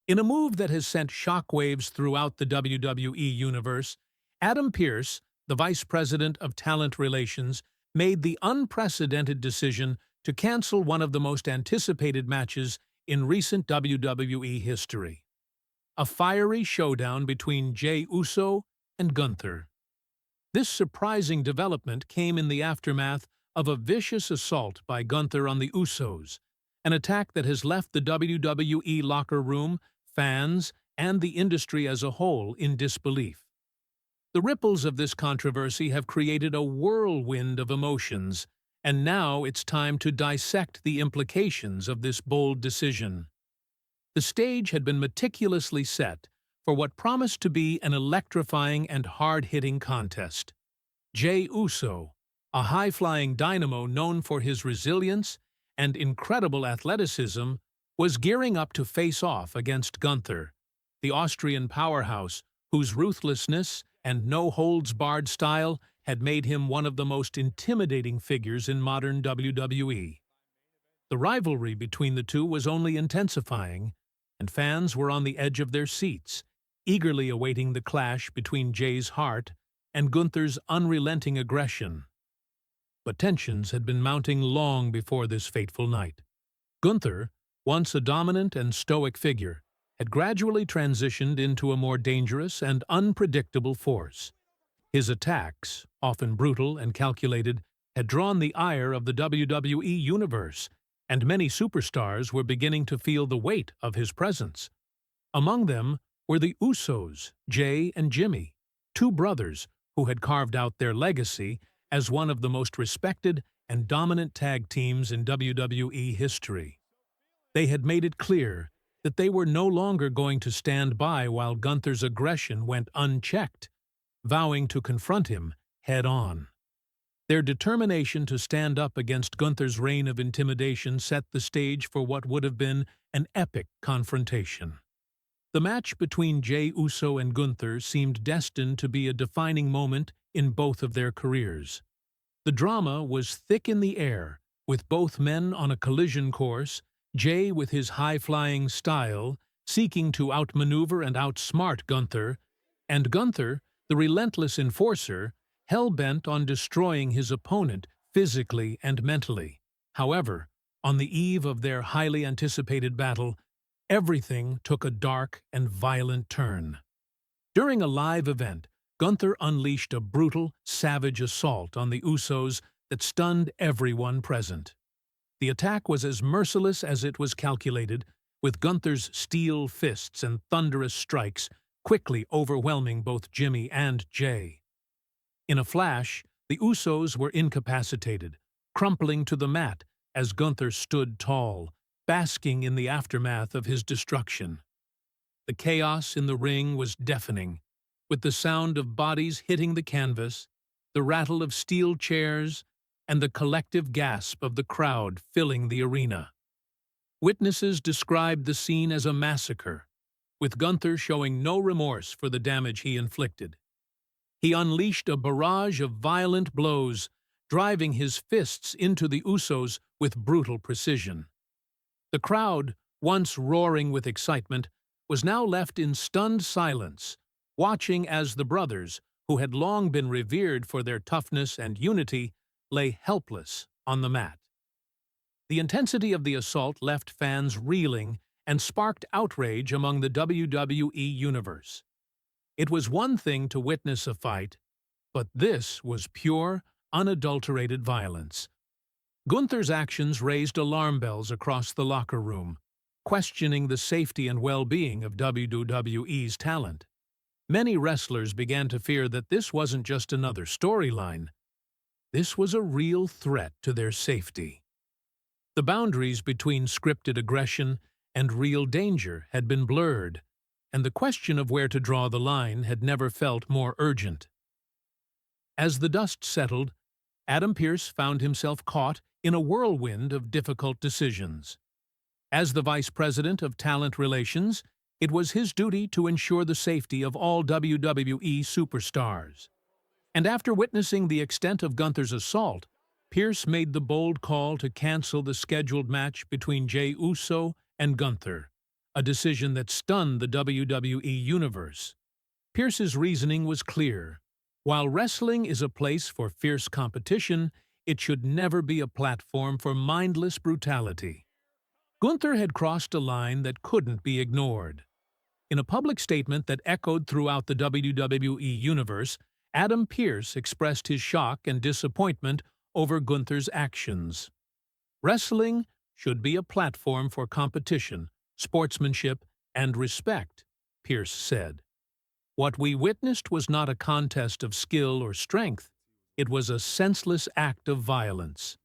In a move that has sent shockwaves throughout the WWE Universe, Adam Pearce, the Vice President of Talent Relations, made the unprecedented decision to cancel one of the most anticipated matches in recent WWE history. A fiery showdown between Jey Uso and Gunther. This surprising development came in the aftermath of a vicious assault by Gunther on the Usos, an attack that has left the WWE locker room, fans, and the industry as a whole in disbelief. The ripples of this controversy have created a whirlwind of emotions, and now it's time to dissect the implications of this bold decision. The stage had been meticulously set for what promised to be an electrifying and hard-hitting contest. Jey Uso, a high-flying dynamo known for his resilience and incredible athleticism, was gearing up to face off against Gunther, the Austrian powerhouse whose ruthlessness and no-holds-barred style had made him one of the most intimidating figures in modern WWE. The rivalry between the two was only intensifying, and fans were on the edge of their seats, eagerly awaiting the clash between Jey's heart and Gunther's unrelenting aggression. But tensions had been mounting long before this fateful night. Gunther, once a dominant and stoic figure, had gradually transitioned into a more dangerous and unpredictable force. His attacks, often brutal and calculated, had drawn the ire of the WWE Universe, and many superstars were beginning to feel the weight of his presence. Among them were the Usos, Jey and Jimmy, two brothers who had carved out their legacy as one of the most respected and dominant tag teams in WWE history. They had made it clear that they were no longer going to stand by while Gunther's aggression went unchecked, vowing to confront him head-on. Their determination to stand up against Gunther's reign of intimidation set the stage for what would have been an epic confrontation. The match between Jey Uso and Gunther seemed destined to be a defining moment in both of their careers. The drama was thick in the air, with both men on a collision course, Jey with his high-flying style, seeking to outmaneuver and outsmart Gunther, and Gunther, the relentless enforcer, hell-bent on destroying his opponent physically and mentally. However, on the eve of their highly anticipated battle, everything took a dark and violent turn. During a live event, Gunther unleashed a brutal, savage assault on the Usos that stunned everyone present. The attack was as merciless as it was calculated, with Gunther's steel fists and thunderous strikes quickly overwhelming both Jimmy and Jey. In a flash, the Usos were incapacitated, crumpling to the mat as Gunther stood tall, basking in the aftermath of his destruction. The chaos in the ring was deafening, with the sound of bodies hitting the canvas, the rattle of steel chairs, and the collective gasp of the crowd filling the arena. Witnesses described the scene as a massacre, with Gunther showing no remorse for the damage he inflicted. He unleashed a barrage of violent blows, driving his fists into the Usos with brutal precision. The crowd, once roaring with excitement, was now left in stunned silence, watching as the brothers, who had long been revered for their toughness and unity, lay helpless on the mat. The intensity of the assault left fans reeling and sparked outrage among the WWE Universe. It was one thing to witness a fight, but this was pure, unadulterated violence. Gunther's actions raised alarm bells across the locker room, questioning the safety and well-being of WWE's talent. Many wrestlers began to fear that this wasn't just another storyline. This was a real threat to their safety. The boundaries between scripted aggression and real danger had been blurred, and the question of where to draw the line had never felt more urgent. As the dust settled, Adam Pearce found himself caught in a whirlwind of difficult decisions. As the Vice President of Talent Relations, it was his duty to ensure the safety of all WWE superstars. And after witnessing the extent of Gunther's assault, Pearce made the bold call to cancel the scheduled match between Jey Uso and Gunther, a decision that stunned the WWE Universe. Pearce's reasoning was clear. While wrestling is a place for fierce competition, it should never be a platform for mindless brutality. Gunther had crossed a line that couldn't be ignored. In a public statement that echoed throughout the WWE Universe, Adam Pearce expressed his shock and disappointment over Gunther's actions. Wrestling should be a platform for competition, sportsmanship, and respect, Pearce said. What we witnessed was not a contest of skill or strength. It was a senseless act of violence.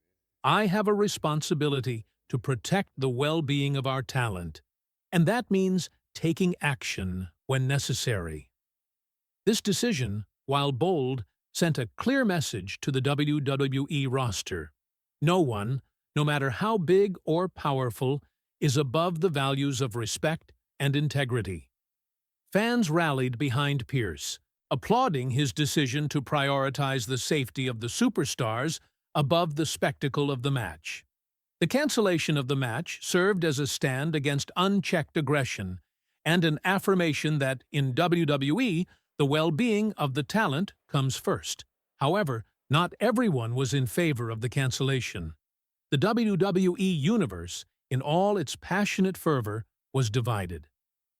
I have a responsibility to protect the well-being of our talent, and that means taking action when necessary. This decision, while bold, sent a clear message to the WWE roster. No one, no matter how big or powerful, is above the values of respect and integrity. Fans rallied behind Pearce, applauding his decision to prioritize the safety of the superstars above the spectacle of the match. The cancellation of the match served as a stand against unchecked aggression and an affirmation that, in WWE, the well-being of the talent comes first. However, not everyone was in favor of the cancellation. The WWE Universe, in all its passionate fervor, was divided.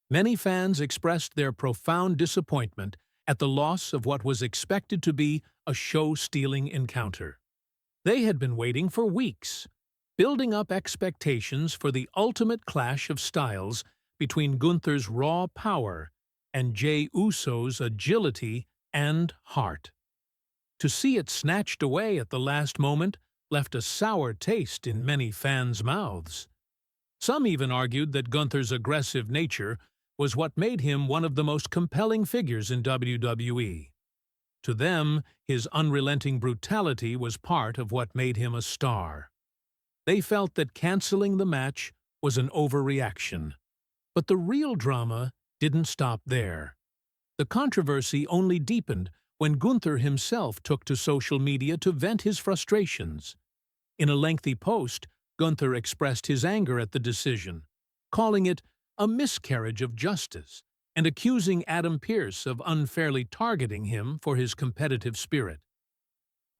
Many fans expressed their profound disappointment at the loss of what was expected to be a show-stealing encounter. They had been waiting for weeks, building up expectations for the ultimate clash of styles between Gunther's raw power and Jey Uso's agility and heart. To see it snatched away at the last moment left a sour taste in many fans' mouths. Some even argued that Gunther's aggressive nature was what made him one of the most compelling figures in WWE. To them, his unrelenting brutality was part of what made him a star. They felt that canceling the match was an overreaction. But the real drama didn't stop there. The controversy only deepened when Gunther himself took to social media to vent his frustrations. In a lengthy post, Gunther expressed his anger at the decision, calling it a miscarriage of justice and accusing Adam Pearce of unfairly targeting him for his competitive spirit.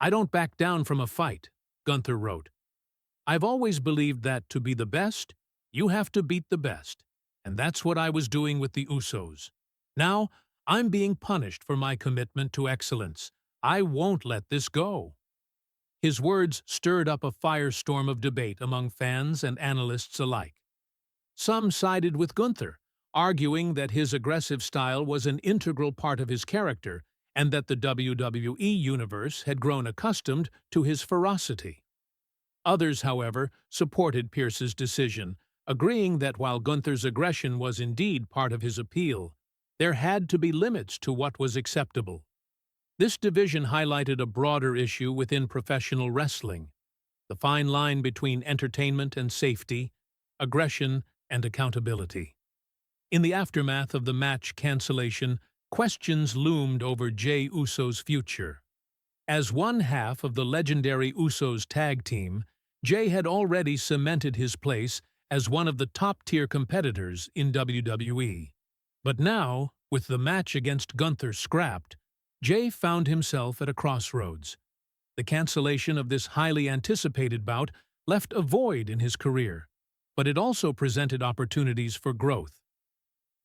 "I don't back down from a fight," Gunther wrote. "I've always believed that to be the best, you have to beat the best, and that's what I was doing with the Usos. Now, I'm being punished for my commitment to excellence. I won't let this go." His words stirred up a firestorm of debate among fans and analysts alike. Some sided with Gunther, arguing that his aggressive style was an integral part of his character and that the WWE Universe had grown accustomed to his ferocity. Others, however, supported Pearce's decision, agreeing that while Gunther's aggression was indeed part of his appeal, there had to be limits to what was acceptable. This division highlighted a broader issue within professional wrestling: the fine line between entertainment and safety, aggression and accountability. In the aftermath of the match cancellation, questions loomed over Jey Uso's future. As one half of the legendary Usos tag team, Jey had already cemented his place as one of the top-tier competitors in WWE. But now, with the match against Gunther scrapped, Jey found himself at a crossroads. The cancellation of this highly anticipated bout left a void in his career, but it also presented opportunities for growth.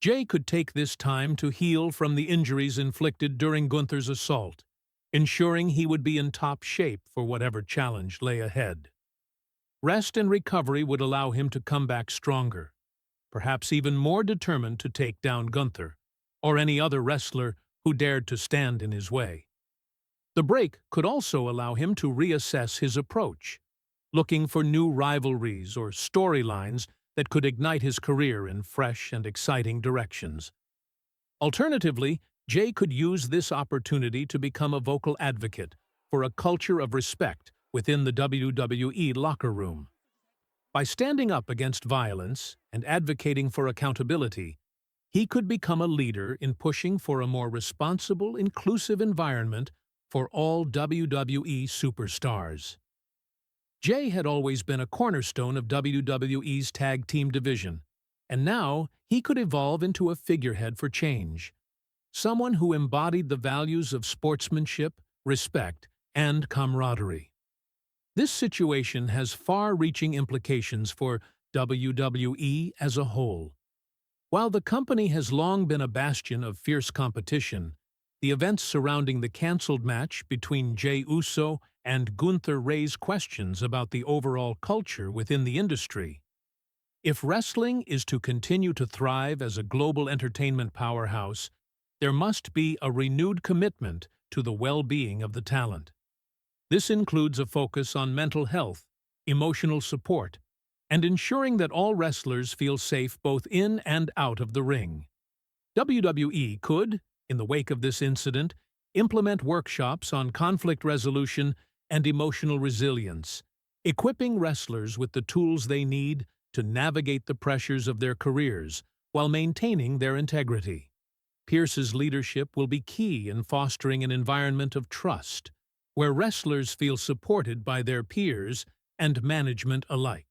Jey could take this time to heal from the injuries inflicted during Gunther's assault, ensuring he would be in top shape for whatever challenge lay ahead. Rest and recovery would allow him to come back stronger, perhaps even more determined to take down Gunther, or any other wrestler who dared to stand in his way. The break could also allow him to reassess his approach, looking for new rivalries or storylines that could ignite his career in fresh and exciting directions. Alternatively, Jey could use this opportunity to become a vocal advocate for a culture of respect within the WWE locker room. By standing up against violence and advocating for accountability, he could become a leader in pushing for a more responsible, inclusive environment for all WWE superstars. Jey had always been a cornerstone of WWE's tag team division, and now he could evolve into a figurehead for change, someone who embodied the values of sportsmanship, respect, and camaraderie. This situation has far-reaching implications for WWE as a whole. While the company has long been a bastion of fierce competition, the events surrounding the cancelled match between Jey Uso and Gunther raise questions about the overall culture within the industry. If wrestling is to continue to thrive as a global entertainment powerhouse, there must be a renewed commitment to the well-being of the talent. This includes a focus on mental health, emotional support, and ensuring that all wrestlers feel safe both in and out of the ring. WWE could, in the wake of this incident, implement workshops on conflict resolution and emotional resilience, equipping wrestlers with the tools they need to navigate the pressures of their careers while maintaining their integrity. Pearce's leadership will be key in fostering an environment of trust, where wrestlers feel supported by their peers and management alike.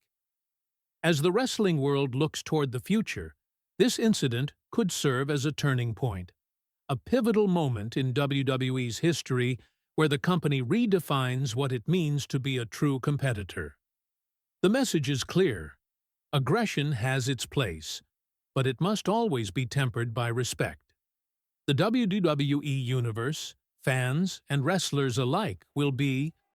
As the wrestling world looks toward the future, this incident could serve as a turning point, a pivotal moment in WWE's history where the company redefines what it means to be a true competitor. The message is clear. Aggression has its place, but it must always be tempered by respect. The WWE Universe, fans, and wrestlers alike will be